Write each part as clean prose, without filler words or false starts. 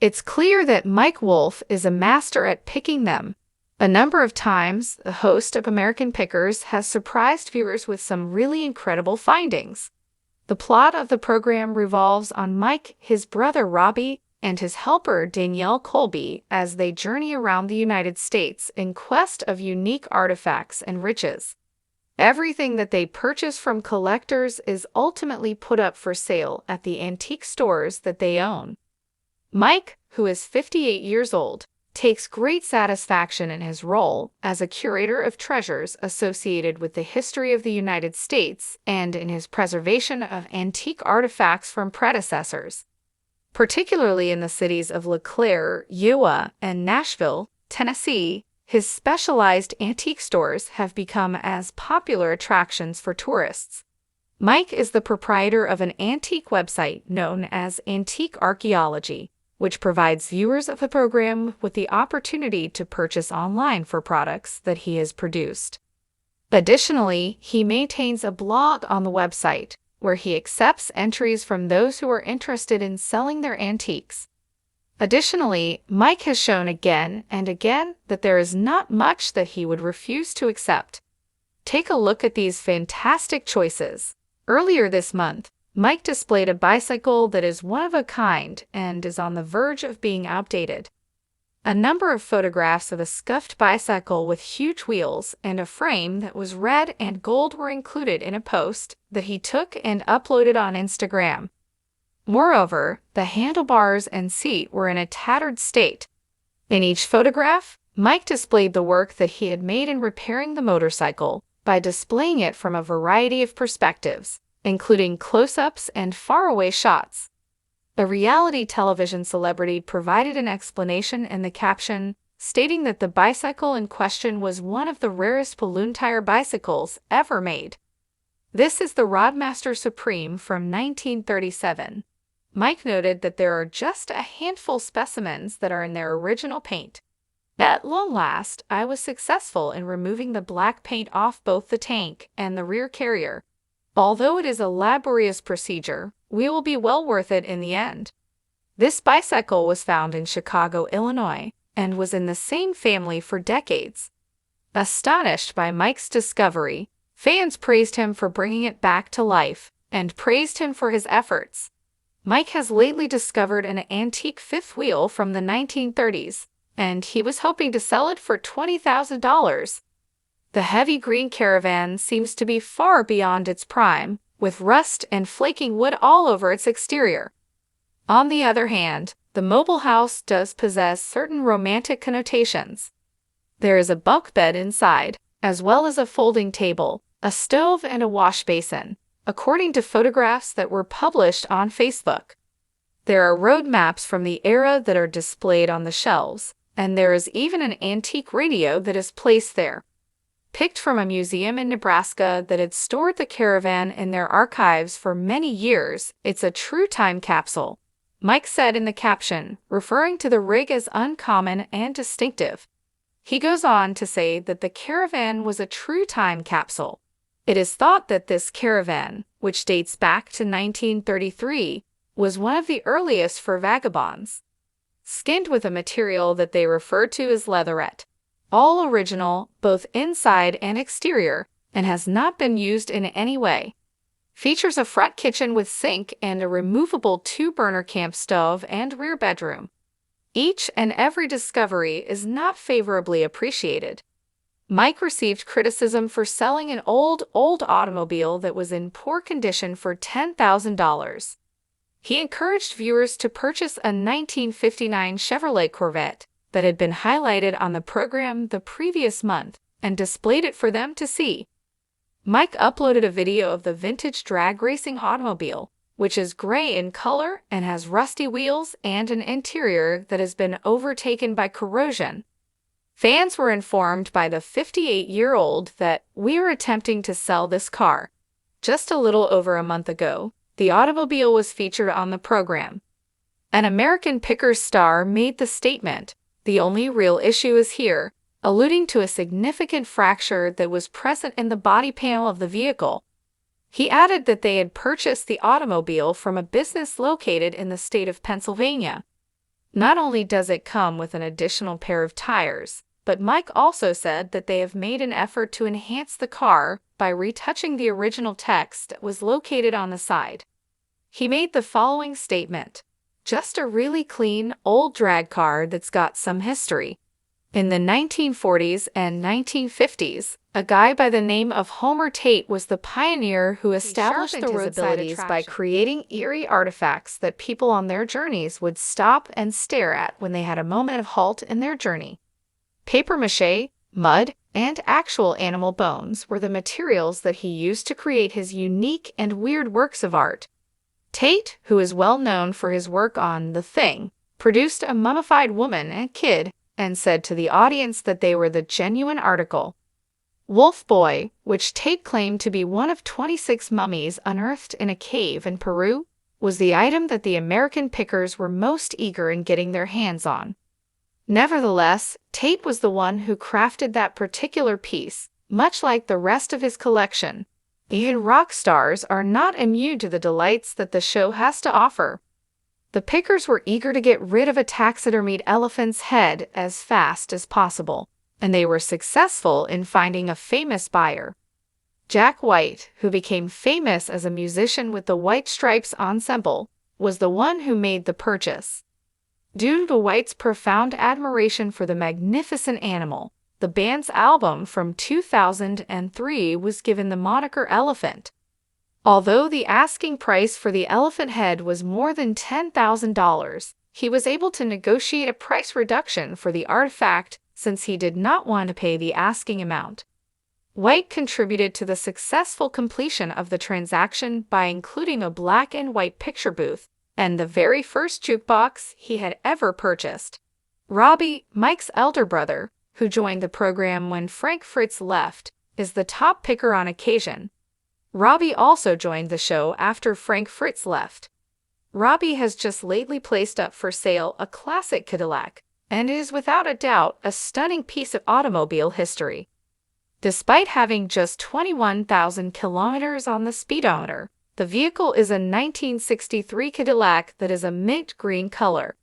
It's clear that Mike Wolfe is a master at picking them. A number of times, the host of American Pickers has surprised viewers with some really incredible findings. The plot of the program revolves on Mike, his brother Robbie, and his helper Danielle Colby as they journey around the United States in quest of unique artifacts and riches. Everything that they purchase from collectors is ultimately put up for sale at the antique stores that they own. Mike, who is 58 years old, takes great satisfaction in his role as a curator of treasures associated with the history of the United States and in his preservation of antique artifacts from predecessors. Particularly in the cities of LeClaire, Iowa, and Nashville, Tennessee, his specialized antique stores have become as popular attractions for tourists. Mike is the proprietor of an antique website known as Antique Archaeology, which provides viewers of the program with the opportunity to purchase online for products that he has produced. Additionally, he maintains a blog on the website, where he accepts entries from those who are interested in selling their antiques. Additionally, Mike has shown again and again that there is not much that he would refuse to accept. Take a look at these fantastic choices. Earlier this month, Mike displayed a bicycle that is one of a kind and is on the verge of being outdated. A number of photographs of a scuffed bicycle with huge wheels and a frame that was red and gold were included in a post that he took and uploaded on Instagram. Moreover, the handlebars and seat were in a tattered state. In each photograph, Mike displayed the work that he had made in repairing the motorcycle by displaying it from a variety of perspectives, including close-ups and faraway shots. A reality television celebrity provided an explanation in the caption, stating that the bicycle in question was one of the rarest balloon tire bicycles ever made. This is the Roadmaster Supreme from 1937. Mike noted that there are just a handful specimens that are in their original paint. At long last, I was successful in removing the black paint off both the tank and the rear carrier. Although it is a laborious procedure, we will be well worth it in the end. This bicycle was found in Chicago, Illinois, and was in the same family for decades. Astonished by Mike's discovery, fans praised him for bringing it back to life and praised him for his efforts. Mike has lately discovered an antique fifth wheel from the 1930s, and he was hoping to sell it for $20,000. The heavy green Caravan seems to be far beyond its prime, with rust and flaking wood all over its exterior. On the other hand, the mobile house does possess certain romantic connotations. There is a bunk bed inside, as well as a folding table, a stove, and a wash basin, according to photographs that were published on Facebook. There are road maps from the era that are displayed on the shelves, and there is even an antique radio that is placed there. Picked from a museum in Nebraska that had stored the Caravan in their archives for many years, it's a true time capsule, Mike said in the caption, referring to the rig as uncommon and distinctive. He goes on to say that the Caravan was a true time capsule. It is thought that this Caravan, which dates back to 1933, was one of the earliest for vagabonds. Skinned with a material that they refer to as leatherette. All original, both inside and exterior, and has not been used in any way. Features a front kitchen with sink and a removable 2-burner camp stove and rear bedroom. Each and every discovery is not favorably appreciated. Mike received criticism for selling an old automobile that was in poor condition for $10,000. He encouraged viewers to purchase a 1959 Chevrolet Corvette that had been highlighted on the program the previous month and displayed it for them to see. Mike uploaded a video of the vintage drag racing automobile, which is gray in color and has rusty wheels and an interior that has been overtaken by corrosion. Fans were informed by the 58-year-old that we are attempting to sell this car. Just a little over a month ago, the automobile was featured on the program. An American Pickers star made the statement, "The only real issue is here," alluding to a significant fracture that was present in the body panel of the vehicle. He added that they had purchased the automobile from a business located in the state of Pennsylvania. Not only does it come with an additional pair of tires, but Mike also said that they have made an effort to enhance the car by retouching the original text that was located on the side. He made the following statement: "Just a really clean, old drag car that's got some history." In the 1940s and 1950s, a guy by the name of Homer Tate was the pioneer who established the roadside abilities by creating eerie artifacts that people on their journeys would stop and stare at when they had a moment of halt in their journey. Papier-mâché, mud, and actual animal bones were the materials that he used to create his unique and weird works of art. Tate, who is well known for his work on The Thing, produced a mummified woman and kid and said to the audience that they were the genuine article. Wolf Boy, which Tate claimed to be one of 26 mummies unearthed in a cave in Peru, was the item that the American pickers were most eager in getting their hands on. Nevertheless, Tate was the one who crafted that particular piece, much like the rest of his collection. Even rock stars are not immune to the delights that the show has to offer. The pickers were eager to get rid of a taxidermied elephant's head as fast as possible, and they were successful in finding a famous buyer. Jack White, who became famous as a musician with the White Stripes Ensemble, was the one who made the purchase. Due to White's profound admiration for the magnificent animal, the band's album from 2003 was given the moniker Elephant. Although the asking price for the elephant head was more than $10,000, he was able to negotiate a price reduction for the artifact since he did not want to pay the asking amount. White contributed to the successful completion of the transaction by including a black and white picture booth and the very first jukebox he had ever purchased. Robbie, Mike's elder brother, who joined the program when Frank Fritz left, is the top picker on occasion. Robbie also joined the show after Frank Fritz left. Robbie has just lately placed up for sale a classic Cadillac, and is without a doubt a stunning piece of automobile history. Despite having just 21,000 kilometers on the speedometer, the vehicle is a 1963 Cadillac that is a mint green color.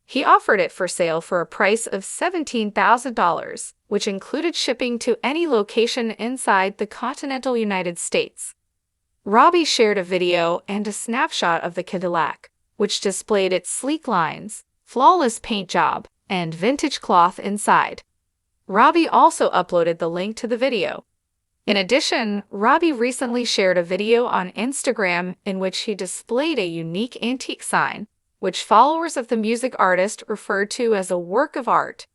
He offered it for sale for a price of $17,000, which included shipping to any location inside the continental United States. Robbie shared a video and a snapshot of the Cadillac, which displayed its sleek lines, flawless paint job, and vintage cloth inside. Robbie also uploaded the link to the video. In addition, Robbie recently shared a video on Instagram in which he displayed a unique antique sign, which followers of the music artist referred to as a work of art.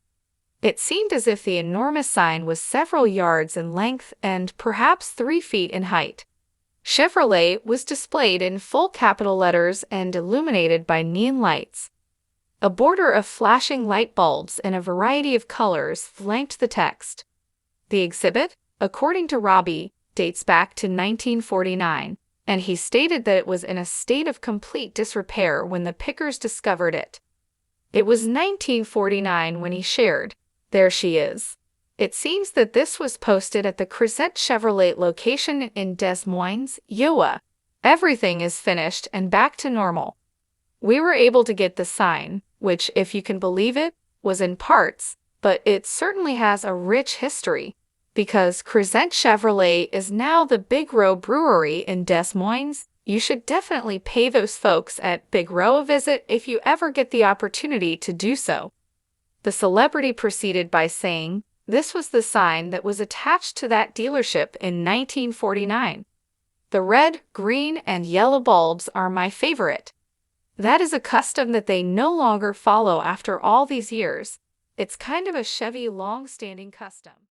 It seemed as if the enormous sign was several yards in length and perhaps 3 feet in height. Chevrolet was displayed in full capital letters and illuminated by neon lights. A border of flashing light bulbs in a variety of colors flanked the text. The exhibit, according to Robbie, dates back to 1949. And he stated that it was in a state of complete disrepair when the pickers discovered it. It was 1949 when he shared, "There she is." It seems that this was posted at the Crescent Chevrolet location in Des Moines, Iowa. Everything is finished and back to normal. We were able to get the sign, which, if you can believe it, was in parts, but it certainly has a rich history. Because Crescent Chevrolet is now the Big Row Brewery in Des Moines, you should definitely pay those folks at Big Row a visit if you ever get the opportunity to do so. The celebrity proceeded by saying, "This was the sign that was attached to that dealership in 1949. The red, green, and yellow bulbs are my favorite. That is a custom that they no longer follow after all these years. It's kind of a Chevy long-standing custom."